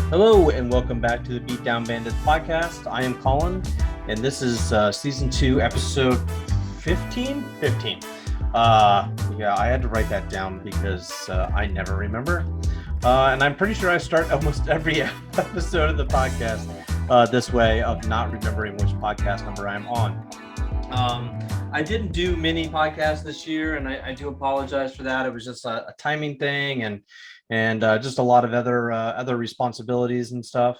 Hello and welcome back to the Beatdown Bandits podcast. I am Colin, and this is season 2, episode 15. Yeah, I had to write that down because I never remember, and I'm pretty sure I start almost every episode of the podcast this way of not remembering which podcast number I'm on. I didn't do many podcasts this year, and I do apologize for that. It was just a timing thing, and just a lot of other responsibilities and stuff.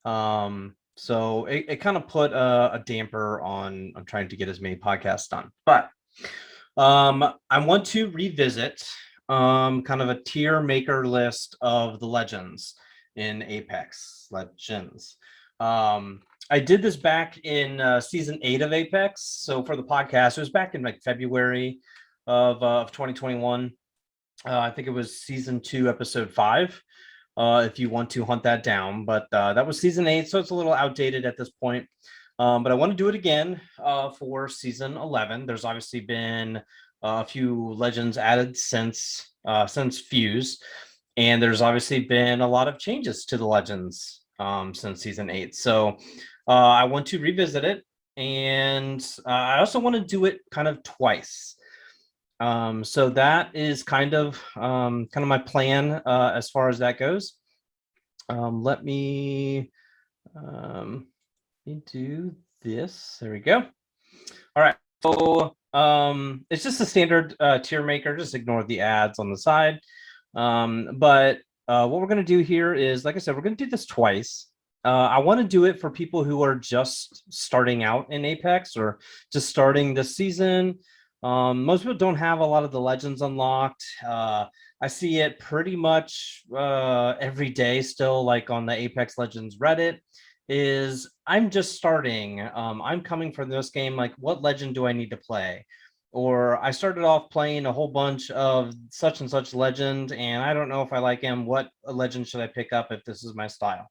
So it kind of put a damper on trying to get as many podcasts done. But I want to revisit kind of a tier maker list of the legends in Apex Legends. I did this back in season 8 of Apex. So for the podcast, it was back in like February of 2021. I think it was season 2, episode 5, if you want to hunt that down. But that was season 8, so it's a little outdated at this point. But I want to do it again for season 11. There's obviously been a few legends added since Fuse, and there's obviously been a lot of changes to the legends since season 8. So I want to revisit it, and I also want to do it kind of twice. So that is kind of my plan as far as that goes. Let me do this. There we go. All right. So it's just a standard tier maker. Just ignore the ads on the side. But what we're going to do here is, like I said, we're going to do this twice. I want to do it for people who are just starting out in Apex or just starting this season. Most people don't have a lot of the legends unlocked. I see it pretty much every day still, like on the Apex Legends Reddit, is I'm just starting. I'm coming from this game, like what legend do I need to play? Or I started off playing a whole bunch of such and such legend, and I don't know if I like him. What legend should I pick up if this is my style?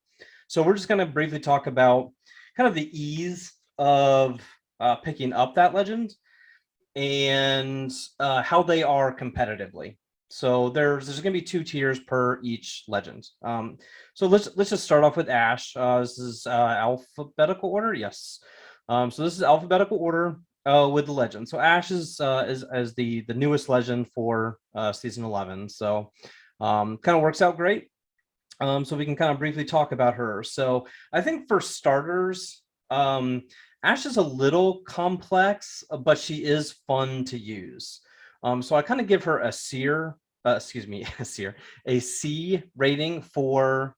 So we're just going to briefly talk about kind of the ease of picking up that legend and how they are competitively. So there's going to be 2 tiers per each legend. So let's just start off with Ashe. This is alphabetical order, yes. So this is alphabetical order with the legend. So Ashe is the newest legend for season 11. So kind of works out great. So we can kind of briefly talk about her. So I think for starters, Ashe is a little complex, but she is fun to use. So I kind of give her a Seer, a Seer, a C rating for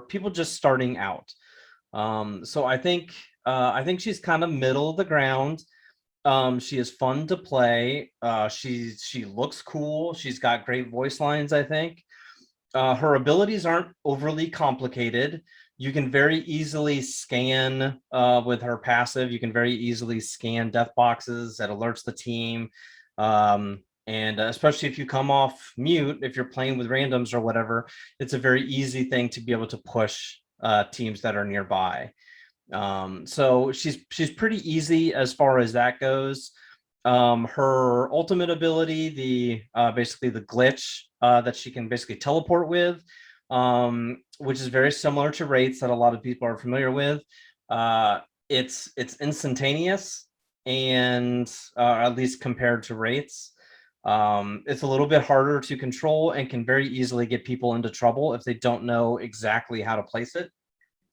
people just starting out. So I think she's kind of middle of the ground. She is fun to play. She looks cool. She's got great voice lines, I think. Her abilities aren't overly complicated. You can very easily scan with her passive. You can very easily scan death boxes that alerts the team. And especially if you come off mute, if you're playing with randoms or whatever, it's a very easy thing to be able to push teams that are nearby. So she's pretty easy as far as that goes. Her ultimate ability, the basically the glitch that she can basically teleport with, which is very similar to Wraiths that a lot of people are familiar with. It's instantaneous, and at least compared to Wraiths, it's a little bit harder to control and can very easily get people into trouble if they don't know exactly how to place it.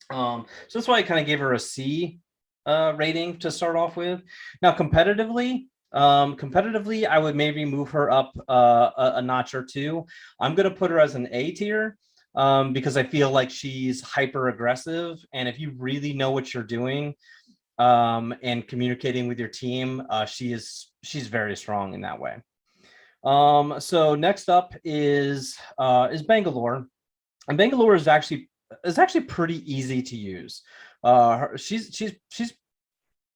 So that's why I kind of gave her a C rating to start off with. Now, competitively, I would maybe move her up a notch or two. I'm going to put her as an A tier because I feel like she's hyper aggressive, and if you really know what you're doing and communicating with your team, she's very strong in that way. So next up is Bangalore, and Bangalore is actually pretty easy to use. She's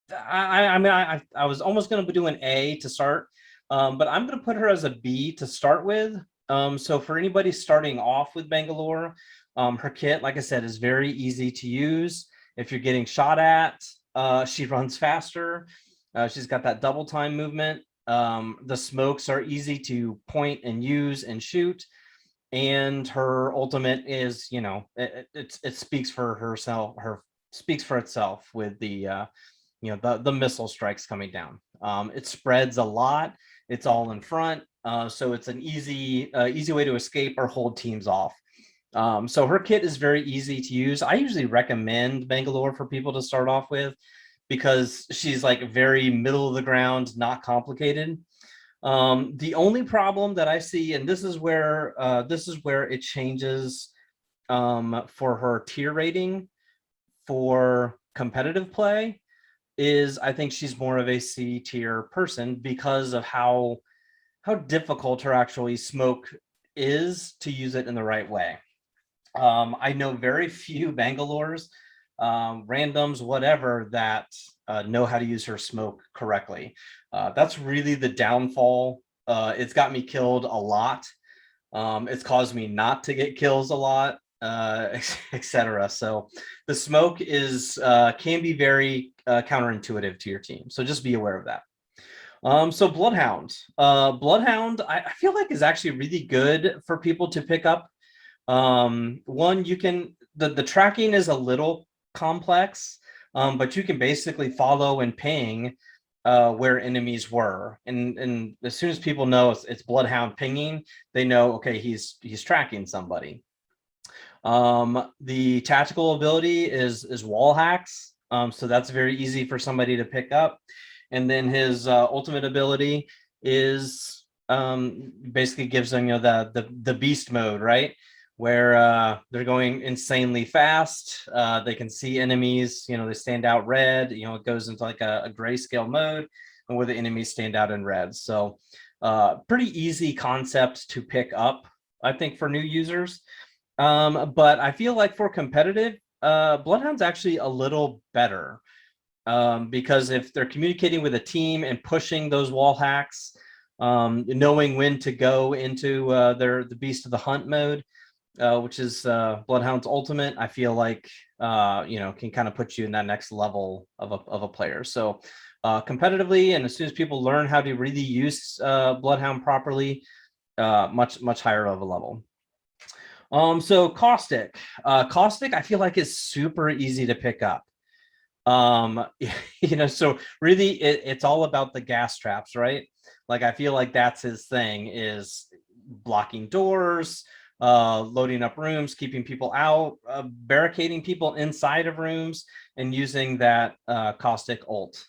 I was almost going to do an A to start, but I'm going to put her as a B to start with. So for anybody starting off with Bangalore, her kit, like I said, is very easy to use. If you're getting shot at, she runs faster. She's got that double time movement. The smokes are easy to point and use and shoot. and her ultimate is, it speaks for herself. Speaks for itself with the the missile strikes coming down. It spreads a lot. It's all in front, so it's an easy way to escape or hold teams off. So her kit is very easy to use. I usually recommend Bangalore for people to start off with because she's like very middle of the ground, not complicated. The only problem that I see, and this is where it changes for her tier rating for competitive play, is I think she's more of a C tier person because of how difficult her actually smoke is to use it in the right way. I know very few Bangalores, randoms, whatever, that know how to use her smoke correctly. That's really the downfall. It's got me killed a lot. It's caused me not to get kills a lot, etc. So the smoke is can be very counterintuitive to your team. So just be aware of that. So Bloodhound. Bloodhound, I feel like is actually really good for people to pick up. One, you can, the tracking is a little complex, but you can basically follow and ping where enemies were, and as soon as people know it's Bloodhound pinging, they know, okay, he's tracking somebody. The tactical ability is wall hacks, so that's very easy for somebody to pick up. And then his ultimate ability is basically gives them the beast mode, right? Where they're going insanely fast. They can see enemies, they stand out red. It goes into like a grayscale mode, and where the enemies stand out in red. So pretty easy concept to pick up, I think, for new users. But I feel like for competitive, Bloodhound's actually a little better, because if they're communicating with a team and pushing those wall hacks, knowing when to go into the Beast of the Hunt mode, which is Bloodhound's ultimate, I feel like can kind of put you in that next level of a player. So competitively, and as soon as people learn how to really use Bloodhound properly, much higher of a level. So Caustic. Caustic, I feel like is super easy to pick up. So really it's all about the gas traps, right? Like I feel like that's his thing, is blocking doors, loading up rooms, keeping people out, barricading people inside of rooms, and using that Caustic ult.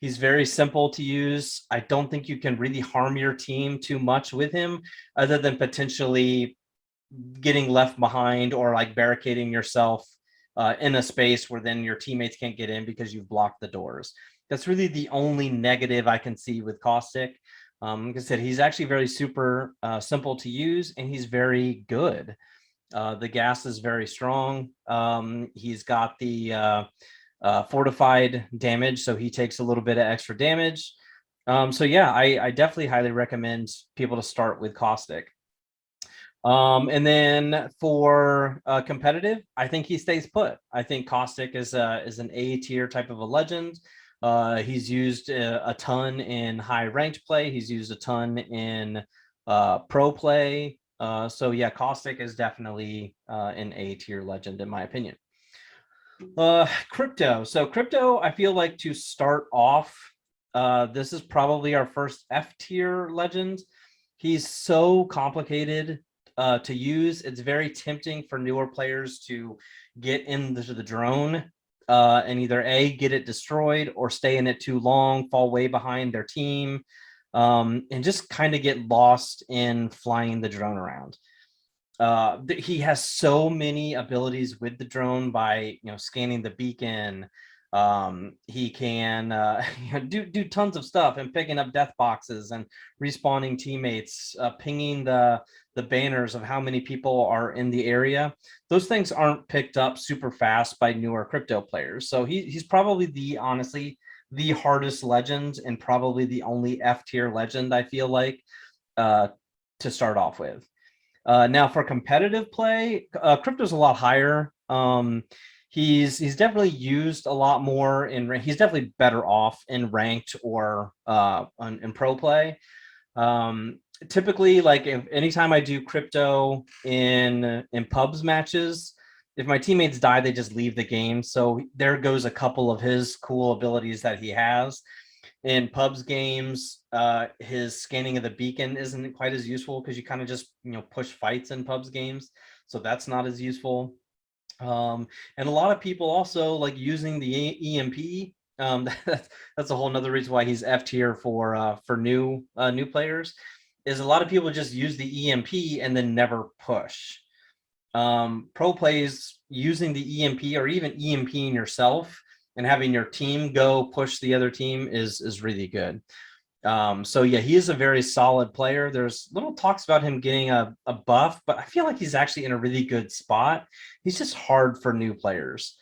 He's very simple to use. I don't think you can really harm your team too much with him, other than potentially getting left behind or like barricading yourself in a space where then your teammates can't get in because you've blocked the doors. That's really the only negative I can see with Caustic. Like I said, he's actually very super simple to use, and he's very good. The gas is very strong. He's got the fortified damage, so he takes a little bit of extra damage. So yeah, I definitely highly recommend people to start with Caustic. And then for competitive, I think he stays put. I think Caustic is an A tier type of a legend. He's used a ton in high ranked play. He's used a ton in pro play. So yeah, Caustic is definitely an A tier legend in my opinion. Crypto. So Crypto, I feel like to start off, this is probably our first F tier legend. He's so complicated to use. It's very tempting for newer players to get into the drone and either A, get it destroyed, or stay in it too long, fall way behind their team, and just kind of get lost in flying the drone around. He has so many abilities with the drone by scanning the beacon. He can do tons of stuff, and picking up death boxes and respawning teammates, pinging the banners of how many people are in the area. Those things aren't picked up super fast by newer crypto players. So he's probably honestly the hardest legend, and probably the only F tier legend I feel like to start off with. Now for competitive play, Crypto's a lot higher. He's definitely used a lot more he's definitely better off in ranked or in pro play. typically, like if anytime I do crypto in pubs matches, if my teammates die, they just leave the game. So there goes a couple of his cool abilities that he has. In pubs games, his scanning of the beacon isn't quite as useful because you kind of just push fights in pubs games, so that's not as useful. And a lot of people also like using the EMP. That's a whole nother reason why he's F tier for new players. Is a lot of people just use the EMP and then never push. Pro plays using the EMP or even EMPing yourself and having your team go push the other team is really good. So yeah, he is a very solid player. There's little talks about him getting a buff, but I feel like he's actually in a really good spot. He's just hard for new players.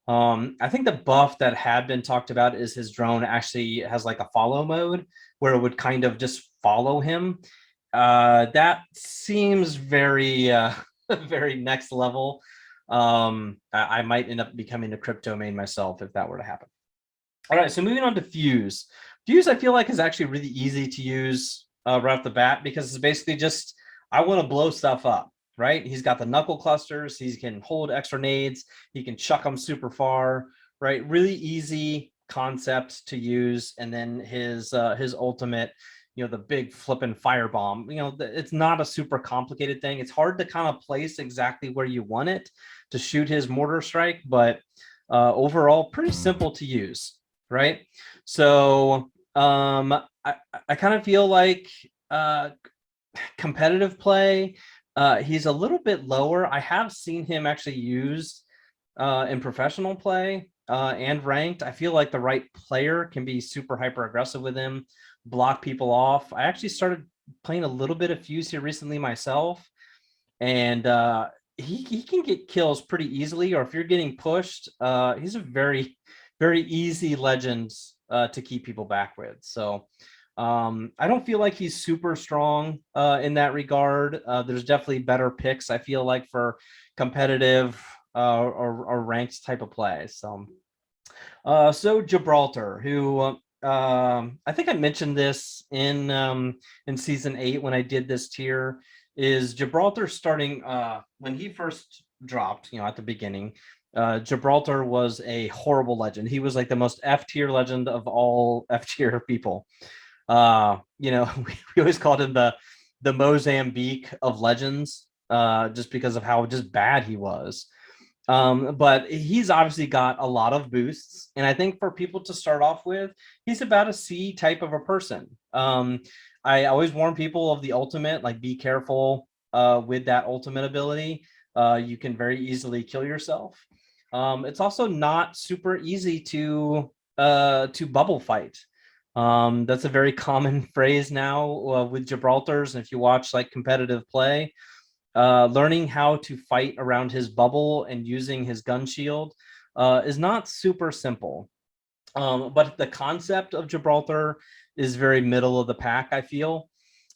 I think the buff that had been talked about is his drone actually has like a follow mode where it would kind of just follow him. That seems very very next level. I might end up becoming a crypto main myself if that were to happen. All right, so moving on to Fuse. Fuse, I feel like, is actually really easy to use right off the bat because it's basically just, I want to blow stuff up, right? He's got the knuckle clusters. He can hold extra nades. He can chuck them super far, right? Really easy concept to use. And then his ultimate, the big flipping firebomb, it's not a super complicated thing. It's hard to kind of place exactly where you want it to shoot his mortar strike, but overall, pretty simple to use, right? So I kind of feel like competitive play, he's a little bit lower. I have seen him actually used in professional play and ranked. I feel like the right player can be super hyper aggressive with him, block people off. I actually started playing a little bit of Fuse here recently myself, and he can get kills pretty easily, or if you're getting pushed, he's a very, very easy legend to keep people back with. So I don't feel like he's super strong in that regard. There's definitely better picks, I feel like, for competitive or ranked type of play. So Gibraltar, who I think I mentioned this in season 8 when I did this tier, is Gibraltar starting when he first dropped, at the beginning. Gibraltar was a horrible legend. He was like the most F tier legend of all F tier people. We always called him the Mozambique of legends, just because of how just bad he was. But he's obviously got a lot of boosts, and I think for people to start off with, he's about a C type of a person. I always warn people of the ultimate, like be careful with that ultimate ability. You can very easily kill yourself. It's also not super easy to bubble fight. That's a very common phrase now with Gibraltars, and if you watch like competitive play, learning how to fight around his bubble and using his gun shield is not super simple. But the concept of Gibraltar is very middle of the pack, I feel.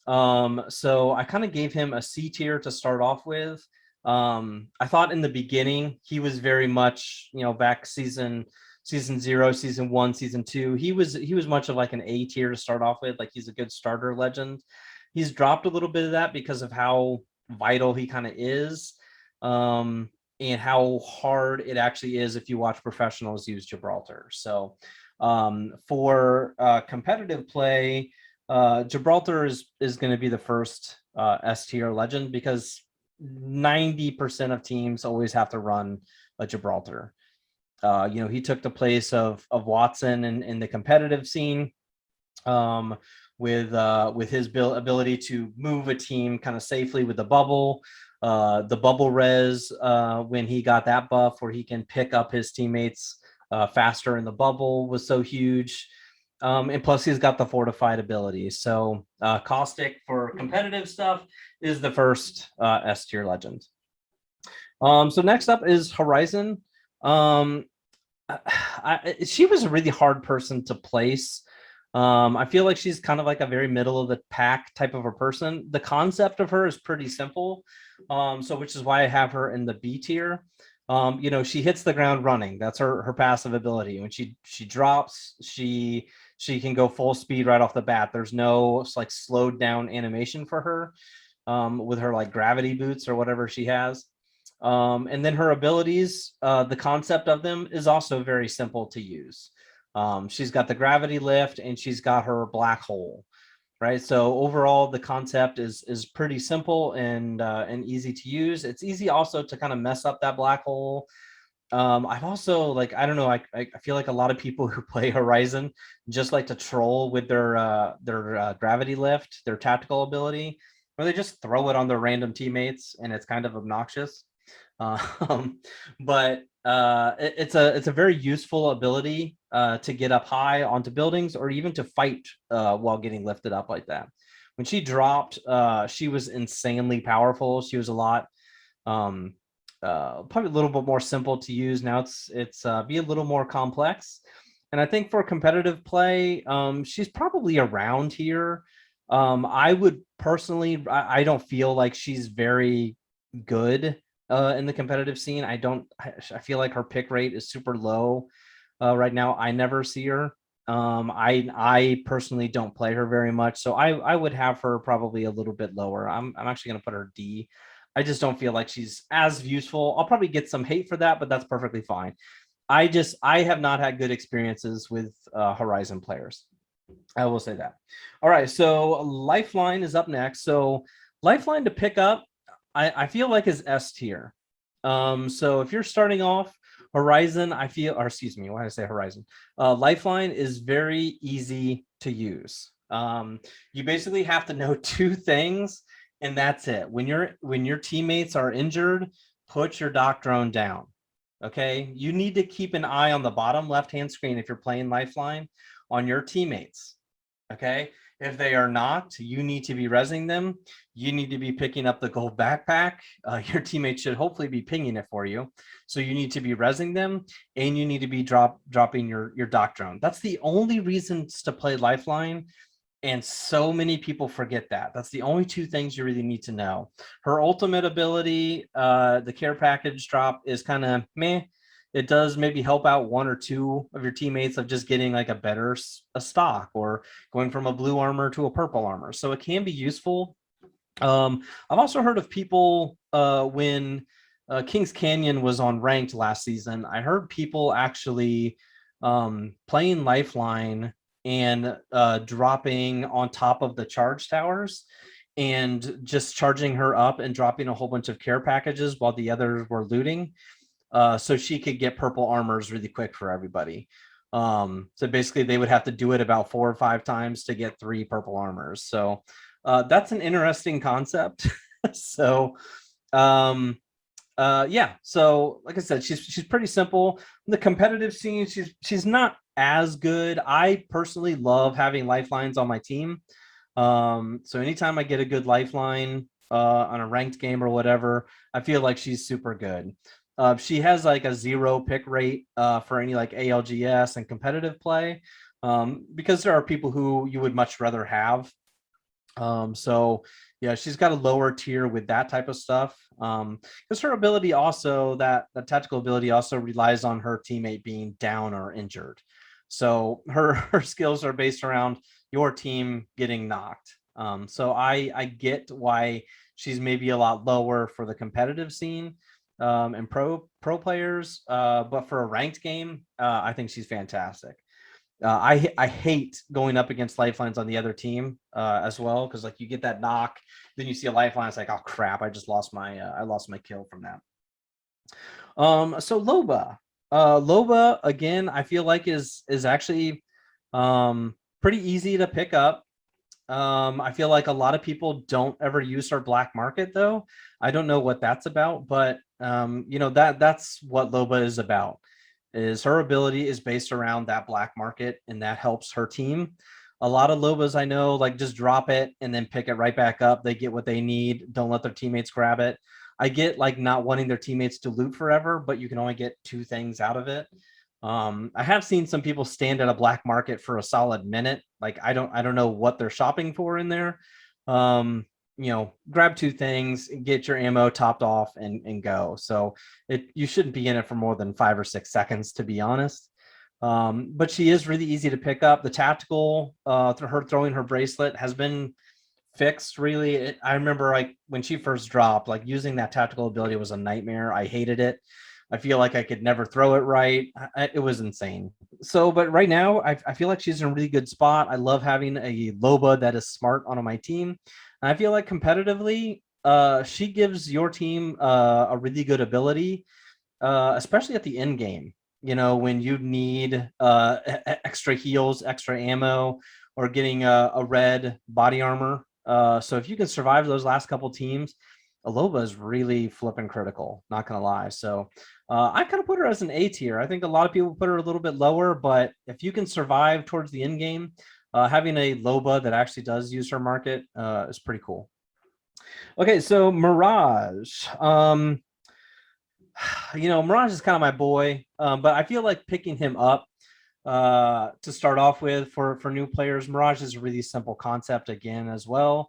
So I kind of gave him a C tier to start off with. I thought in the beginning he was very much, back season 0, season 1, season 2. He was much of like an A tier to start off with. Like he's a good starter legend. He's dropped a little bit of that because of how vital he kind of is, and how hard it actually is if you watch professionals use Gibraltar. So for competitive play, Gibraltar is going to be the first S tier legend because 90% of teams always have to run a Gibraltar. He took the place of Watson in the competitive scene. With his ability to move a team kind of safely with the bubble res, when he got that buff where he can pick up his teammates faster in the bubble, was so huge. And plus he's got the fortified ability. So Caustic for competitive stuff is the first S tier legend. So next up is Horizon. She was a really hard person to place. I feel like she's kind of like a very middle of the pack type of a person. The concept of her is pretty simple, so which is why I have her in the B tier. she hits the ground running. That's her passive ability. When she drops, she can go full speed right off the bat. There's no like slowed down animation for her with her like gravity boots or whatever she has. And then her abilities, the concept of them is also very simple to use. She's got the gravity lift and she's got her black hole, right? So overall, the concept is pretty simple and easy to use. It's easy also to kind of mess up that black hole. I've also like, I don't know, I feel like a lot of people who play Horizon just like to troll with their gravity lift, their tactical ability, where they just throw it on their random teammates, and it's kind of obnoxious. But it's a very useful ability to get up high onto buildings or even to fight while getting lifted up like that. When she dropped, she was insanely powerful. She was a lot probably a little bit more simple to use. Now it's be a little more complex. And I think for competitive play, she's probably around here. I would personally, I don't feel like she's very good in the competitive scene. I feel like her pick rate is super low right now. I never see her. I personally don't play her very much, so I would have her probably a little bit lower. I'm actually going to put her D. I just don't feel like she's as useful. I'll probably get some hate for that, but that's perfectly fine. I have not had good experiences with Horizon players. I will say that. All right, so Lifeline is up next. So Lifeline to pick up, I feel like is S tier. So if you're starting off Horizon, I feel, or excuse me, why did I say Horizon? Lifeline is very easy to use. You basically have to know two things, and that's it. When your teammates are injured, put your dock drone down. Okay, you need to keep an eye on the bottom left-hand screen if you're playing Lifeline on your teammates. Okay, if they are not, you need to be resing them. You need to be picking up the gold backpack. Your teammates should hopefully be pinging it for you. So you need to be resing them, and you need to be dropping your dock drone. That's the only reasons to play Lifeline. And so many people forget that. That's the only two things you really need to know. Her ultimate ability, the care package drop, is kind of meh. It does maybe help out one or two of your teammates of just getting like a better stock or going from a blue armor to a purple armor. So it can be useful. I've also heard of people when Kings Canyon was on ranked last season, I heard people actually playing Lifeline and dropping on top of the charge towers and just charging her up and dropping a whole bunch of care packages while the others were looting, so she could get purple armors really quick for everybody. So basically they would have to do it about 4 or 5 times to get 3 purple armors. So that's an interesting concept. So yeah, so like I said, she's pretty simple. In the competitive scene, she's not as good. I personally love having lifelines on my team. So anytime I get a good lifeline on a ranked game or whatever, I feel like she's super good. She has like a 0 pick rate for any like ALGS and competitive play, because there are people who you would much rather have. So yeah, she's got a lower tier with that type of stuff. Because her ability also, that tactical ability also relies on her teammate being down or injured. So her skills are based around your team getting knocked. So I get why she's maybe a lot lower for the competitive scene and pro players, but for a ranked game, I think she's fantastic. I hate going up against lifelines on the other team as well, because like you get that knock, then you see a lifeline, it's like, oh crap, I just lost my kill from that. So Loba, Loba again, I feel like is actually pretty easy to pick up. I feel like a lot of people don't ever use her black market though. I don't know what that's about, but that's what Loba is about. Is her ability is based around that black market, and that helps her team. A lot of Lobas I know like just drop it and then pick it right back up. They get what they need. Don't let their teammates grab it. I get like not wanting their teammates to loot forever, but you can only get 2 things out of it. I have seen some people stand at a black market for a solid minute. Like I don't know what they're shopping for in there. grab 2 things, get your ammo topped off, and go. So you shouldn't be in it for more than 5 or 6 seconds, to be honest. But she is really easy to pick up. The tactical, her throwing her bracelet has been fixed. Really, I remember like when she first dropped, like using that tactical ability was a nightmare. I hated it. I feel like I could never throw it right. It was insane. So, but right now, I feel like she's in a really good spot. I love having a Loba that is smart on my team. And I feel like competitively, she gives your team a really good ability, especially at the end game. When you need extra heals, extra ammo, or getting a red body armor. So if you can survive those last couple teams, Aloba is really flipping critical, not gonna lie. So I kind of put her as an A tier. I think a lot of people put her a little bit lower, but if you can survive towards the end game, having a Loba that actually does use her market is pretty cool. Okay, so Mirage. Mirage is kind of my boy, but I feel like picking him up to start off with for new players. Mirage is a really simple concept again as well.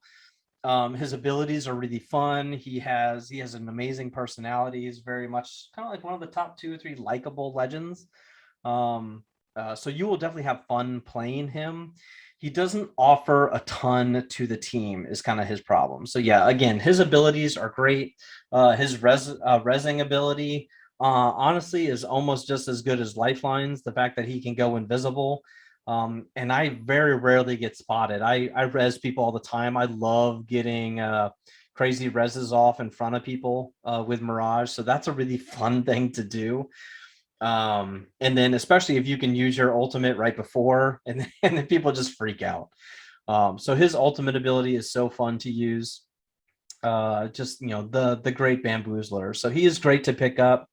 His abilities are really fun. He has an amazing personality. He's very much kind of like one of the top 2 or 3 likable legends. So you will definitely have fun playing him. He doesn't offer a ton to the team is kind of his problem. So yeah, again, his abilities are great. His resing ability, honestly, is almost just as good as Lifeline's. The fact that he can go invisible. And I very rarely get spotted. I res people all the time. I love getting crazy reses off in front of people with Mirage. So that's a really fun thing to do. And then especially if you can use your ultimate right before, and then people just freak out. So his ultimate ability is so fun to use. Just the great bamboozler. So he is great to pick up.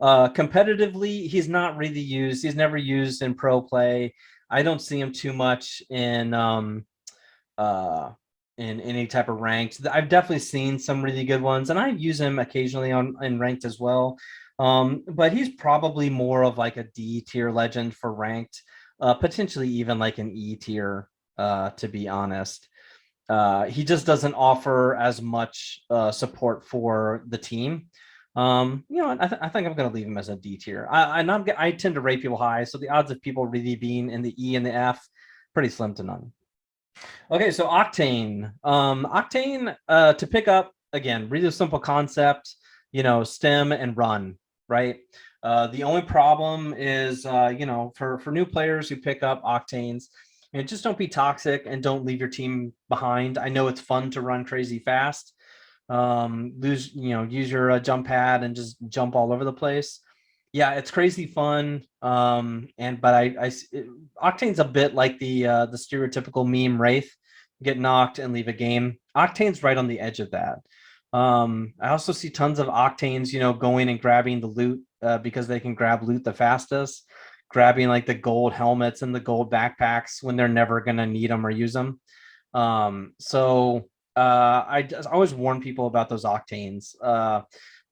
Competitively, he's not really used. He's never used in pro play. I don't see him too much in any type of ranked. I've definitely seen some really good ones, and I use him occasionally in ranked as well. But he's probably more of like a D tier legend for ranked, potentially even like an E tier, to be honest. He just doesn't offer as much support for the team. I think I'm going to leave him as a D tier. I tend to rate people high, so the odds of people really being in the E and the F, pretty slim to none. Okay, so Octane. Octane to pick up, again, really simple concept, stem and run, right? The only problem is, for new players who pick up Octanes, just don't be toxic and don't leave your team behind. I know it's fun to run crazy fast. Use your jump pad and just jump all over the place. Yeah, it's crazy fun. But Octane's a bit like the stereotypical meme Wraith, get knocked and leave a game. Octane's right on the edge of that. I also see tons of Octanes, going and grabbing the loot because they can grab loot the fastest, grabbing like the gold helmets and the gold backpacks when they're never gonna need them or use them. I always warn people about those Octanes.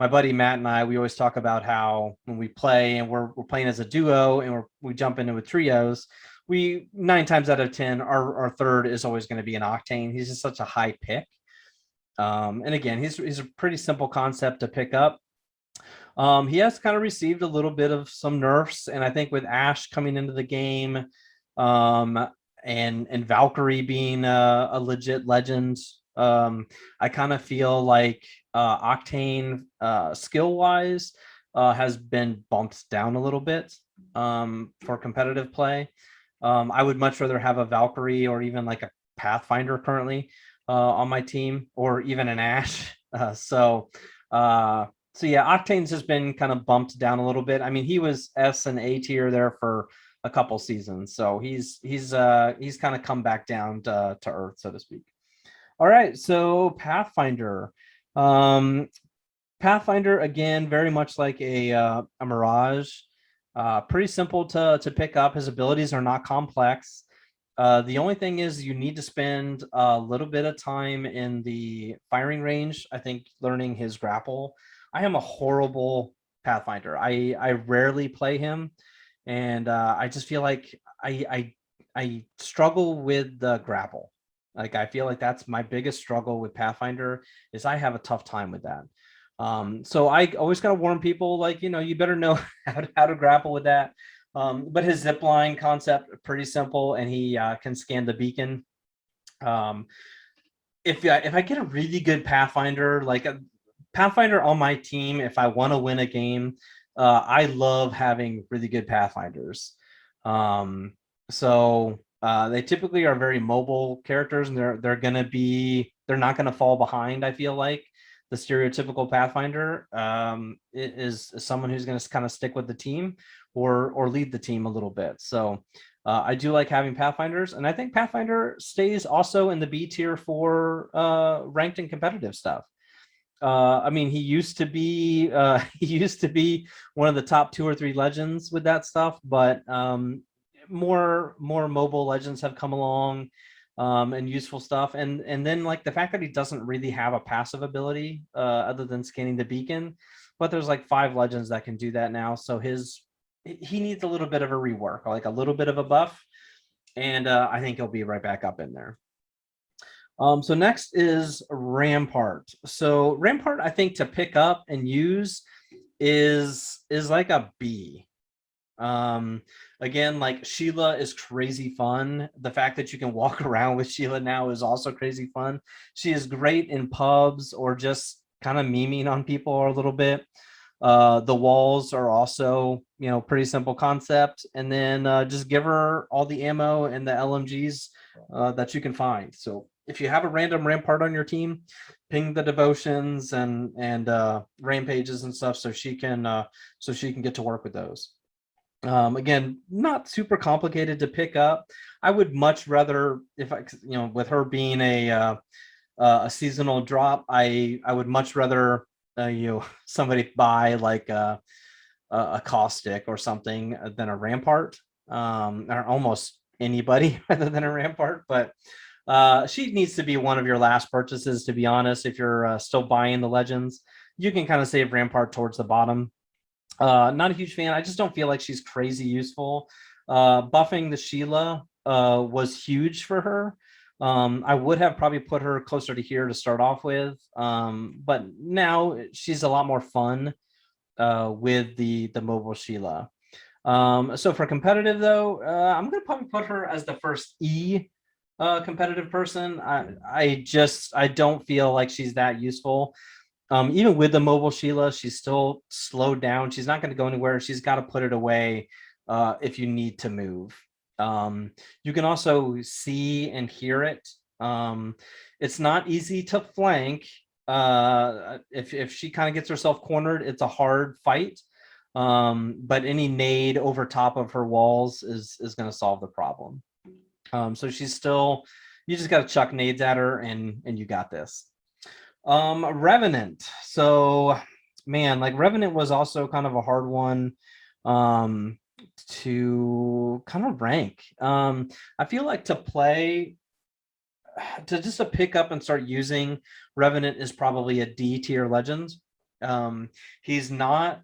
My buddy Matt and I, we always talk about how when we play and we're playing as a duo and we jump into with trios, we 9 times out of 10, our third is always going to be an Octane. He's just such a high pick. And again, he's a pretty simple concept to pick up. He has kind of received a little bit of some nerfs, and I think with Ashe coming into the game, and Valkyrie being a legit legend, I kind of feel like Octane skill wise has been bumped down a little bit for competitive play. I would much rather have a Valkyrie or even like a Pathfinder currently on my team, or even an Ashe. So yeah, Octane's has been kind of bumped down a little bit. I mean, he was S and A tier there for a couple seasons, so he's kind of come back down to earth, so to speak. All right, so Pathfinder. Pathfinder, again, very much like a Mirage. Pretty simple to pick up. His abilities are not complex. The only thing is you need to spend a little bit of time in the firing range, I think, learning his grapple. I am a horrible Pathfinder. I rarely play him, and I just feel like I struggle with the grapple. Like, I feel like that's my biggest struggle with Pathfinder is I have a tough time with that. So I always gotta warn people, like, you better know how to grapple with that. But his zip line concept pretty simple, and he can scan the beacon. If I get a really good Pathfinder, like a Pathfinder on my team, if I want to win a game, I love having really good Pathfinders. So they typically are very mobile characters, and they're not gonna fall behind. I feel like the stereotypical Pathfinder is someone who's gonna kind of stick with the team or lead the team a little bit. So I do like having Pathfinders, and I think Pathfinder stays also in the B tier for ranked and competitive stuff. I mean, he used to be he used to be one of the top 2 or 3 legends with that stuff, but more mobile legends have come along and useful stuff, and then like the fact that he doesn't really have a passive ability other than scanning the beacon, but there's like 5 legends that can do that now, so he needs a little bit of a rework, like a little bit of a buff, and I think he'll be right back up in there. So next is Rampart. So Rampart, I think to pick up and use is like a B. Again, like Sheila is crazy fun. The fact that you can walk around with Sheila now is also crazy fun. She is great in pubs or just kind of memeing on people a little bit. The walls are also, pretty simple concept. And then just give her all the ammo and the LMGs that you can find. So if you have a random Rampart on your team, ping the devotions and rampages and stuff so she can get to work with those. Again, not super complicated to pick up. I would much rather, if I, with her being a seasonal drop, I would much rather somebody buy like a Caustic or something than a Rampart, or almost anybody rather than a Rampart. But she needs to be one of your last purchases, to be honest. If you're still buying the legends, you can kind of save Rampart towards the bottom. Not a huge fan. I just don't feel like she's crazy useful. Buffing the Sheila was huge for her. I would have probably put her closer to here to start off with, but now she's a lot more fun with the mobile Sheila. So for competitive though, I'm gonna probably put her as the first E competitive person. I don't feel like she's that useful. Even with the mobile Sheila, she's still slowed down. She's not going to go anywhere. She's got to put it away if you need to move. You can also see and hear it. It's not easy to flank. If she kind of gets herself cornered, it's a hard fight. But any nade over top of her walls is going to solve the problem. So she's still, you just got to chuck nades at her and you got this. Revenant. So man, like Revenant was also kind of a hard one to kind of rank. I feel like to pick up and start using Revenant is probably a D tier legend. He's not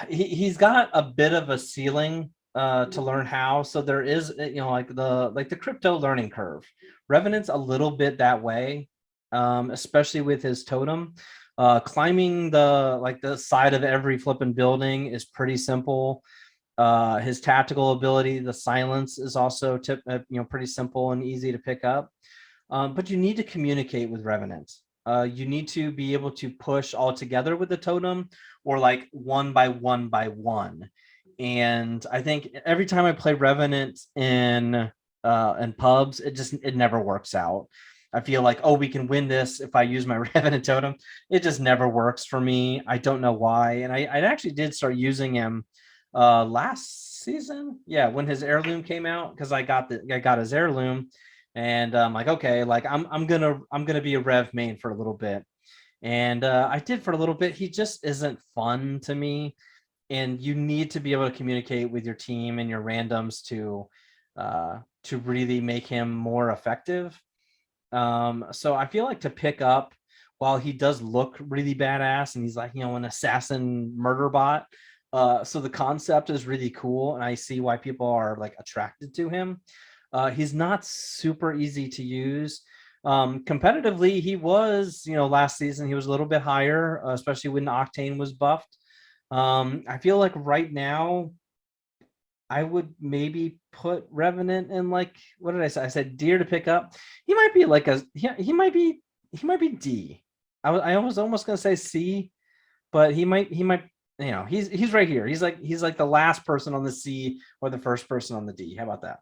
he's got a bit of a ceiling to learn how. So there is, like the crypto learning curve. Revenant's a little bit that way, especially with his totem. Climbing the side of every flipping building is pretty simple. His tactical ability, the silence, is also pretty simple and easy to pick up. But you need to communicate with Revenant. You need to be able to push all together with the totem, or like one by one by one. And I think every time I play Revenant in pubs, it never works out. I feel like, oh, we can win this if I use my Revenant totem. It just never works for me. I don't know why. And I actually did start using him last season. Yeah, when his heirloom came out, because I got his heirloom, and I'm like, okay, like I'm gonna be a Rev main for a little bit. And I did for a little bit. He just isn't fun to me. And you need to be able to communicate with your team and your randoms to really make him more effective. So I feel like to pick up, while he does look really badass and he's like, an assassin murder bot. So the concept is really cool, and I see why people are like attracted to him. He's not super easy to use. Competitively, he was, last season he was a little bit higher, especially when Octane was buffed. I feel like right now I would maybe put Revenant in, like, what did I say? I said Deer to pick up. He might be like he might be D. I was almost gonna say C, but he might he's right here. He's like the last person on the C or the first person on the D. How about that?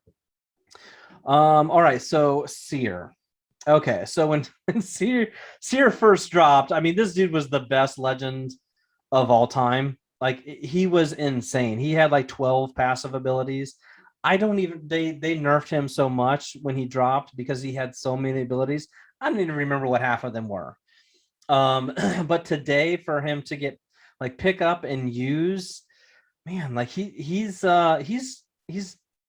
All right, so Seer. Okay, so when Seer first dropped, I mean, this dude was the best legend of all time. Like, he was insane. He had like 12 passive abilities. I don't even they nerfed him so much when he dropped because he had so many abilities. I don't even remember what half of them were. But today, for him to get like pick up and use, man, like he's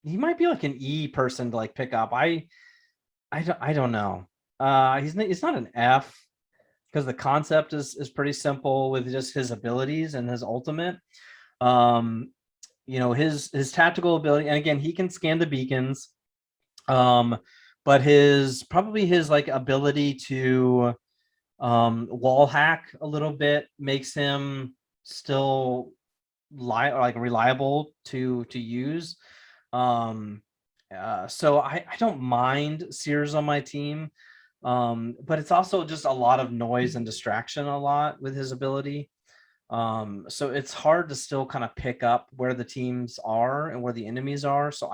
he might be like an E person to like pick up. I don't know. He's not an F because the concept is pretty simple with just his abilities and his ultimate. Um, his tactical ability, and again, he can scan the beacons. But his like ability to wall hack a little bit makes him still like reliable to use. Um, so I don't mind Sears on my team, but it's also just a lot of noise and distraction a lot with his ability. So it's hard to still kind of pick up where the teams are and where the enemies are. So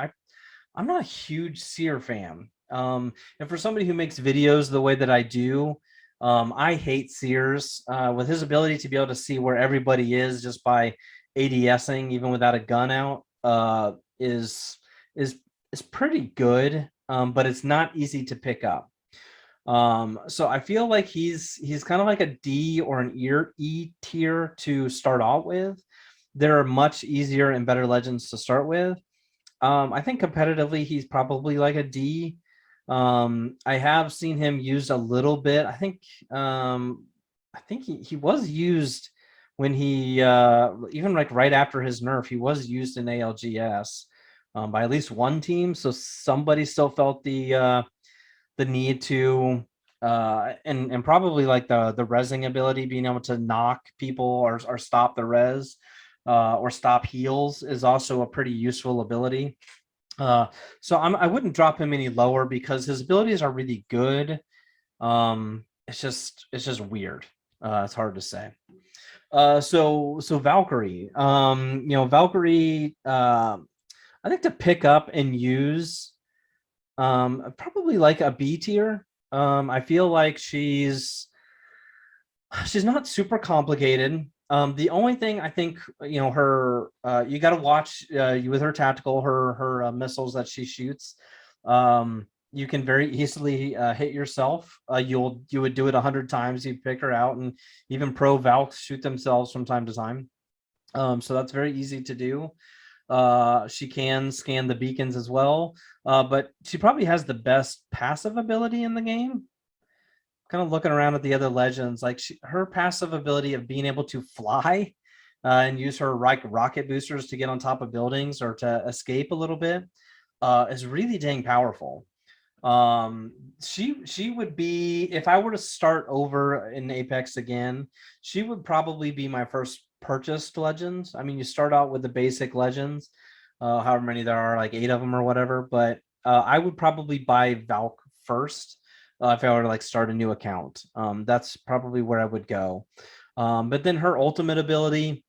I'm not a huge Seer fan. And for somebody who makes videos the way that I do, I hate Seers. With his ability to be able to see where everybody is just by ADSing, even without a gun out, is is is pretty good, but it's not easy to pick up. So I feel like he's kind of like a D or an E tier to start out with. There are much easier and better legends to start with. I think competitively he's probably like a D. I have seen him used a little bit. I think he was used when he even like right after his nerf, he was used in ALGS by at least one team. So somebody still felt the need to and probably like the resing ability, being able to knock people or stop the res or stop heals is also a pretty useful ability. So I wouldn't drop him any lower because his abilities are really good. It's just weird. It's hard to say. So Valkyrie. Valkyrie. I think to pick up and use, probably like a B tier. I feel like she's not super complicated. The only thing I think, her you got to watch with her tactical, her missiles that she shoots. You can very easily hit yourself. You would do it 100 times. You pick her out, and even pro Valks shoot themselves from time to time. So that's very easy to do. She can scan the beacons as well, but she probably has the best passive ability in the game. Kind of looking around at the other legends, like her passive ability of being able to fly and use her rocket boosters to get on top of buildings or to escape a little bit is really dang powerful. She would be, if I were to start over in Apex again, she would probably be my first purchased legends. I mean, you start out with the basic legends, however many there are, like 8 of them or whatever, but I would probably buy Valk first if I were to like start a new account. That's probably where I would go. But then her ultimate ability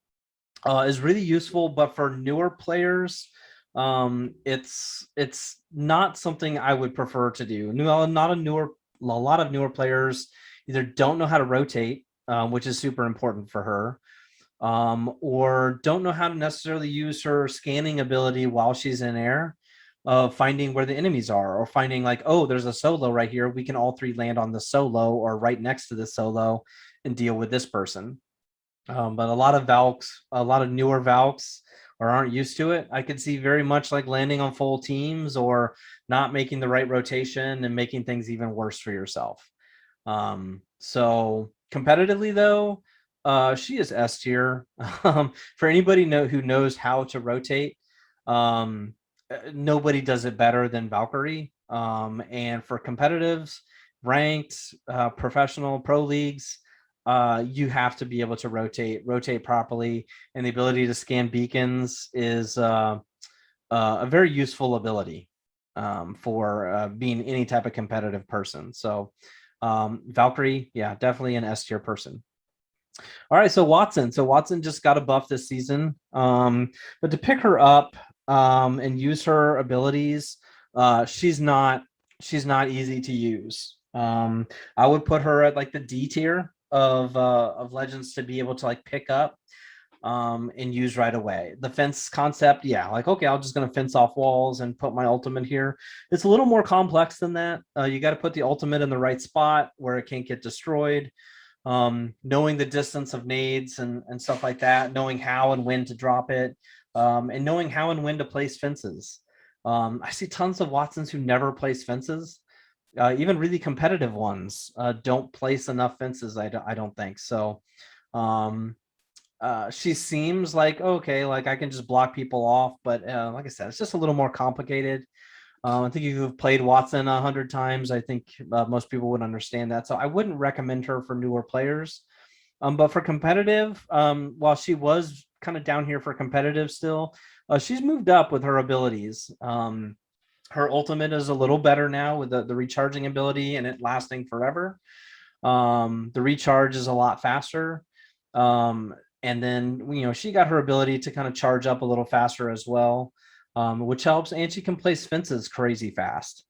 is really useful, but for newer players, it's not something I would prefer to do. A lot of newer players either don't know how to rotate, which is super important for her, or don't know how to necessarily use her scanning ability while she's in air, finding where the enemies are, or finding like, oh, there's a solo right here. We can all three land on the solo or right next to the solo and deal with this person. But a lot of newer Valks or aren't used to it. I could see very much like landing on full teams or not making the right rotation and making things even worse for yourself. So competitively though, she is S tier. For anybody who knows how to rotate, nobody does it better than Valkyrie. And for competitives, ranked, professional, pro leagues, you have to be able to rotate properly, and the ability to scan beacons is a very useful ability for being any type of competitive person. So Valkyrie, yeah, definitely an S tier person. All right, so Watson. So Watson just got a buff this season. But to pick her up and use her abilities, she's not easy to use. I would put her at like the D tier of legends to be able to like pick up and use right away. The fence concept, yeah, like okay, I'm just gonna fence off walls and put my ultimate here. It's a little more complex than that. You got to put the ultimate in the right spot where it can't get destroyed. Knowing the distance of nades and stuff like that, knowing how and when to drop it, and knowing how and when to place fences. I see tons of Watsons who never place fences. Even really competitive ones don't place enough fences. I don't think so. She seems like okay, like I can just block people off, but like I said, it's just a little more complicated. I think if you've played Watson 100 times, I think most people would understand that. So I wouldn't recommend her for newer players. But for competitive, while she was kind of down here for competitive still, she's moved up with her abilities. Her ultimate is a little better now with the recharging ability and it lasting forever. The recharge is a lot faster. And then, she got her ability to kind of charge up a little faster as well, which helps. And she can place fences crazy fast.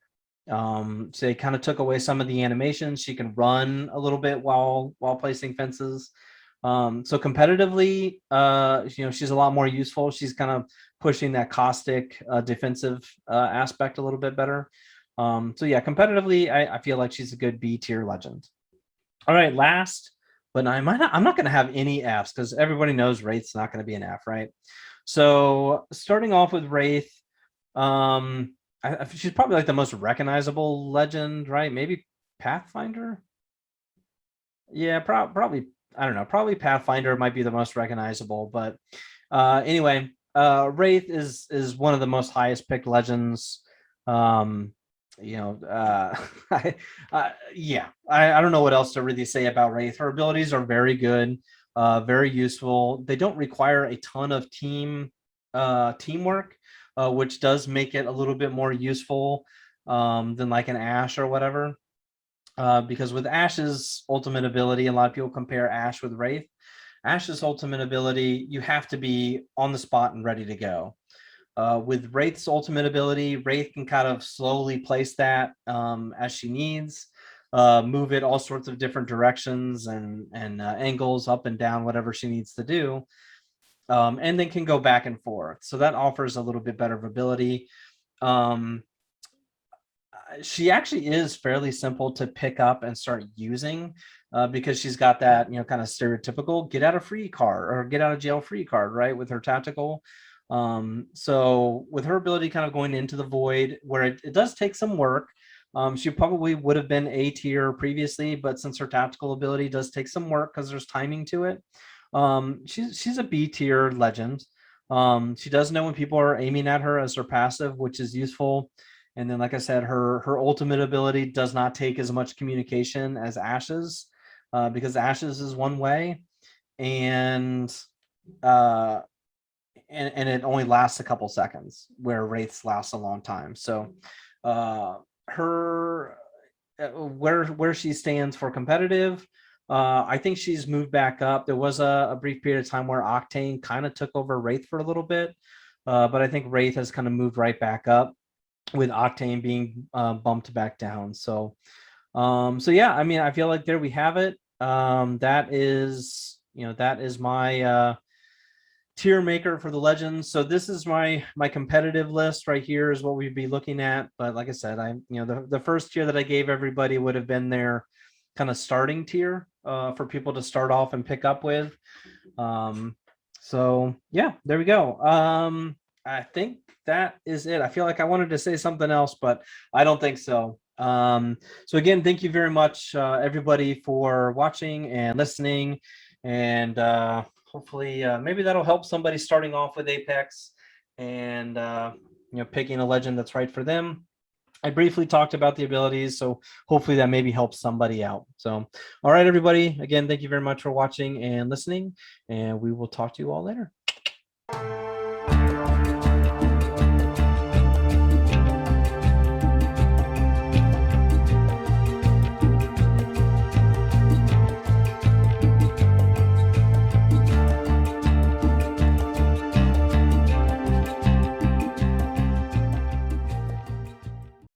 So they kind of took away some of the animations. She can run a little bit while placing fences. So competitively, she's a lot more useful. She's kind of pushing that caustic defensive aspect a little bit better. So yeah, competitively, I feel like she's a good B tier legend. All right, last, but I'm not going to have any Fs because everybody knows Wraith's not going to be an F, right? So starting off with Wraith, she's probably like the most recognizable legend, right? Maybe Pathfinder. Yeah, probably. I don't know. Probably Pathfinder might be the most recognizable, but anyway, Wraith is one of the most highest picked legends. Yeah, I don't know what else to really say about Wraith. Her abilities are very good, very useful. They don't require a ton of teamwork, which does make it a little bit more useful than like an Ashe or whatever. Because with Ashe's ultimate ability, a lot of people compare Ashe with Wraith. Ashe's ultimate ability, you have to be on the spot and ready to go. With Wraith's ultimate ability, Wraith can kind of slowly place that as she needs, move it all sorts of different directions and angles up and down, whatever she needs to do, and then can go back and forth. So that offers a little bit better of ability. She actually is fairly simple to pick up and start using because she's got that, kind of stereotypical get out of free card or get out of jail free card, right? With her tactical. So with her ability kind of going into the void where it does take some work, she probably would have been A tier previously, but since her tactical ability does take some work because there's timing to it, she's a B tier legend. She does know when people are aiming at her as her passive, which is useful. And then, like I said, her ultimate ability does not take as much communication as Ashe's, because Ashe's is one way, and it only lasts a couple seconds, where Wraith's lasts a long time. So her where she stands for competitive, I think she's moved back up. There was a brief period of time where Octane kind of took over Wraith for a little bit, but I think Wraith has kind of moved right back up, with Octane being bumped back down. So yeah, I mean, I feel like there we have it. That is my tier maker for the legends. So this is my competitive list right here is what we'd be looking at. But like I said, the first tier that I gave everybody would have been their kind of starting tier for people to start off and pick up with. So yeah, there we go. I think that is it. I feel like I wanted to say something else, but I don't think so. So again, thank you very much, everybody, for watching and listening. And hopefully, maybe that'll help somebody starting off with Apex. And picking a legend that's right for them. I briefly talked about the abilities, so hopefully that maybe helps somebody out. So, all right, everybody, again, thank you very much for watching and listening, and we will talk to you all later.